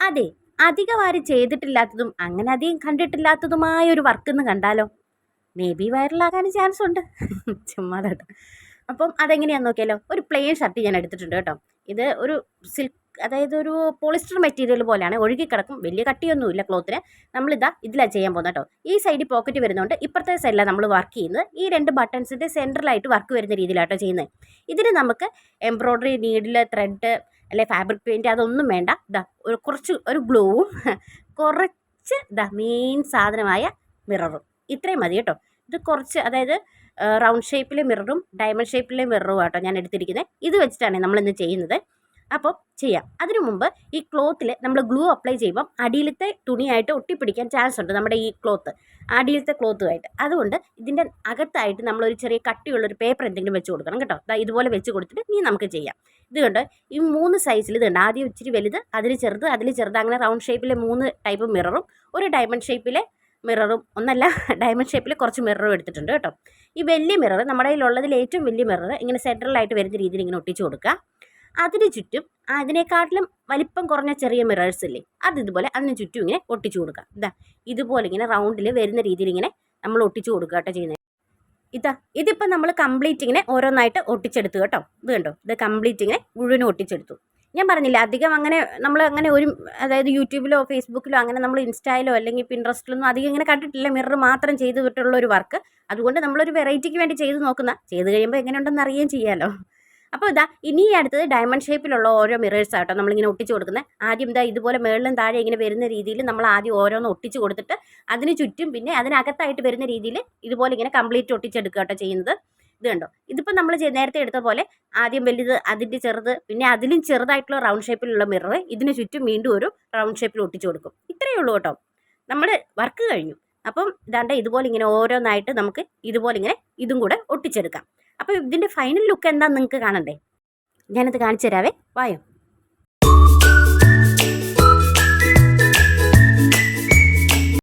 അതെ, അധികം ആരും ചെയ്തിട്ടില്ലാത്തതും അങ്ങനെ അധികം കണ്ടിട്ടില്ലാത്തതുമായ ഒരു വർക്ക് എന്ന് കണ്ടാലോ? മേ ബി വൈറലാകാൻ ചാൻസ് ഉണ്ട്. ചുമ്മാതാട്ടോ. അപ്പം അതെങ്ങനെയാണെന്ന് നോക്കിയാലോ? ഒരു പ്ലെയിൻ ഷർട്ട് ഞാൻ എടുത്തിട്ടുണ്ട് കേട്ടോ. ഇത് ഒരു സിൽക്ക്, അതായത് ഒരു പോളിസ്റ്റർ മെറ്റീരിയൽ പോലെയാണ്, ഒഴുകി കിടക്കും, വലിയ കട്ടിയൊന്നുമില്ല ക്ലോത്തിന്. നമ്മളിതാ ഇതിലാണ് ചെയ്യാൻ പോകുന്നത് കേട്ടോ. ഈ സൈഡിൽ പോക്കറ്റ് വരുന്നുണ്ട്, ഇപ്പുറത്തെ സൈഡിലാണ് നമ്മൾ വർക്ക് ചെയ്യുന്നത്. ഈ 2 ബട്ടൺസിൻ്റെ സെൻട്രലായിട്ട് വർക്ക് വരുന്ന രീതിയിലാട്ടോ ചെയ്യുന്നത്. ഇതിന് നമുക്ക് എംബ്രോയ്ഡറി നീഡിൽ, ത്രെഡ് അല്ലെ ഫാബ്രിക് പെയിൻറ്റ് അതൊന്നും വേണ്ട. ഇതാ കുറച്ച് ഒരു ഗ്ലൂവും കുറച്ച് മെയിൻ സാധനമായ മിററും, ഇത്രയും മതി കേട്ടോ. ഇത് കുറച്ച്, അതായത് റൗണ്ട് ഷേപ്പിലെ മിററും ഡയമണ്ട് ഷേപ്പിലെ മിററും ആട്ടോ ഞാൻ എടുത്തിരിക്കുന്നത്. ഇത് വെച്ചിട്ടാണ് നമ്മളിന്ന് ചെയ്യുന്നത്. അപ്പോൾ ചെയ്യാം. അതിനു മുമ്പ് ഈ ക്ലോത്തിൽ നമ്മൾ ഗ്ലൂ അപ്ലൈ ചെയ്യുമ്പം അടിയിലത്തെ തുണിയായിട്ട് ഒട്ടിപ്പിടിക്കാൻ ചാൻസ് ഉണ്ട്, നമ്മുടെ ഈ ക്ലോത്ത് അടിയിലത്തെ ക്ലോത്തുമായിട്ട്. അതുകൊണ്ട് ഇതിൻ്റെ അകത്തായിട്ട് നമ്മളൊരു ചെറിയ കട്ടിയുള്ളൊരു പേപ്പർ എന്തെങ്കിലും വെച്ച് കൊടുക്കണം കേട്ടോ. ഇതുപോലെ വെച്ച് കൊടുത്തിട്ട് നീ നമുക്ക് ചെയ്യാം. ഇത് കണ്ടോ, ഈ 3 സൈസിൽ ഇത് ഉണ്ട്. ആദ്യം ഇച്ചിരി വലുത്, അതിൽ ചെറുത്, അതിൽ ചെറുത്, അങ്ങനെ റൗണ്ട് ഷേപ്പിലെ 3 ടൈപ്പ് മിററും ഒരു ഡയമണ്ട് ഷേപ്പിലെ മിററും, ഒന്നല്ല ഡയമണ്ട് ഷേപ്പിൽ കുറച്ച് മിററും എടുത്തിട്ടുണ്ട് കേട്ടോ. ഈ വലിയ മിറർ, നമ്മുടെ കയ്യിലുള്ളതിൽ ഏറ്റവും വലിയ മിറർ ഇങ്ങനെ സെൻട്രലായിട്ട് വരുന്ന രീതിയിൽ ഇങ്ങനെ ഒട്ടിച്ച് കൊടുക്കുക. അതിന് ചുറ്റും അതിനേക്കാട്ടിലും വലിപ്പം കുറഞ്ഞ ചെറിയ മിറേഴ്സ് ഇല്ലേ, ഇതുപോലെ അതിന് ചുറ്റും ഇങ്ങനെ ഒട്ടിച്ചു കൊടുക്കുക. ഇതുപോലെ ഇങ്ങനെ റൗണ്ടിൽ വരുന്ന രീതിയിൽ ഇങ്ങനെ നമ്മൾ ഒട്ടിച്ചു കൊടുക്കുക കേട്ടോ ചെയ്യുന്നത്. ഇതിപ്പോൾ നമ്മൾ കംപ്ലീറ്റ് ഇങ്ങനെ ഓരോന്നായിട്ട് ഒട്ടിച്ചെടുത്തു കേട്ടോ. ഇത് കണ്ടോ, ഇത് കംപ്ലീറ്റ് ഇങ്ങനെ മുഴുവനും ഒട്ടിച്ചെടുത്തു. ഞാൻ പറഞ്ഞില്ല, അധികം അങ്ങനെ നമ്മൾ അങ്ങനെ ഒരു, അതായത് യൂട്യൂബിലോ ഫേസ്ബുക്കിലോ അങ്ങനെ നമ്മൾ ഇൻസ്റ്റയിലോ അല്ലെങ്കിൽ പിൻട്രസ്റ്റിലൊന്നും അധികം ഇങ്ങനെ കണ്ടിട്ടില്ല മിറർ മാത്രം ചെയ്തിട്ടുള്ള ഒരു വർക്ക്. അതുകൊണ്ട് നമ്മളൊരു വെറൈറ്റിക്ക് വേണ്ടി ചെയ്ത് കഴിയുമ്പോൾ എങ്ങനെയുണ്ടെന്ന് അറിയുകയും ചെയ്യാമല്ലോ. അപ്പോൾ ഇനി അടുത്തത് ഡയമണ്ട് ഷേപ്പിലുള്ള ഓരോ മിറേഴ്സ് ആട്ടോ നമ്മളിങ്ങനെ ഒട്ടിച്ച് കൊടുക്കുന്നത്. ആദ്യം ഇതുപോലെ മേളിലും താഴെ ഇങ്ങനെ വരുന്ന രീതിയിൽ നമ്മൾ ആദ്യം ഓരോന്ന് ഒട്ടിച്ച് കൊടുത്തിട്ട് അതിന് ചുറ്റും പിന്നെ അതിനകത്തായിട്ട് വരുന്ന രീതിയിൽ ഇതുപോലെ ഇങ്ങനെ കംപ്ലീറ്റ് ഒട്ടിച്ചെടുക്കുക കേട്ടോ ചെയ്യുന്നത്. ഇത് കണ്ടോ, ഇതിപ്പോൾ നമ്മൾ നേരത്തെ എടുത്ത പോലെ ആദ്യം വലുത്, അതിൻ്റെ ചെറുത്, പിന്നെ അതിലും ചെറുതായിട്ടുള്ള റൗണ്ട് ഷേപ്പിലുള്ള മിറർ ഇതിന് ചുറ്റും വീണ്ടും ഒരു റൗണ്ട് ഷേപ്പിൽ ഒട്ടിച്ച് കൊടുക്കും. ഇത്രയേ ഉള്ളൂ കേട്ടോ, നമ്മുടെ വർക്ക് കഴിഞ്ഞു. അപ്പം ഇതുപോലെ ഇങ്ങനെ ഓരോന്നായിട്ട് നമുക്ക് ഇതുപോലെ ഇങ്ങനെ ഇതും കൂടെ ഒട്ടിച്ചെടുക്കാം. അപ്പോൾ ഇതിൻ്റെ ഫൈനൽ ലുക്ക് എന്താണെന്ന് നിങ്ങൾക്ക് കാണണ്ടേ? ഞാനത് കാണിച്ചു തരാവേ, വായോ.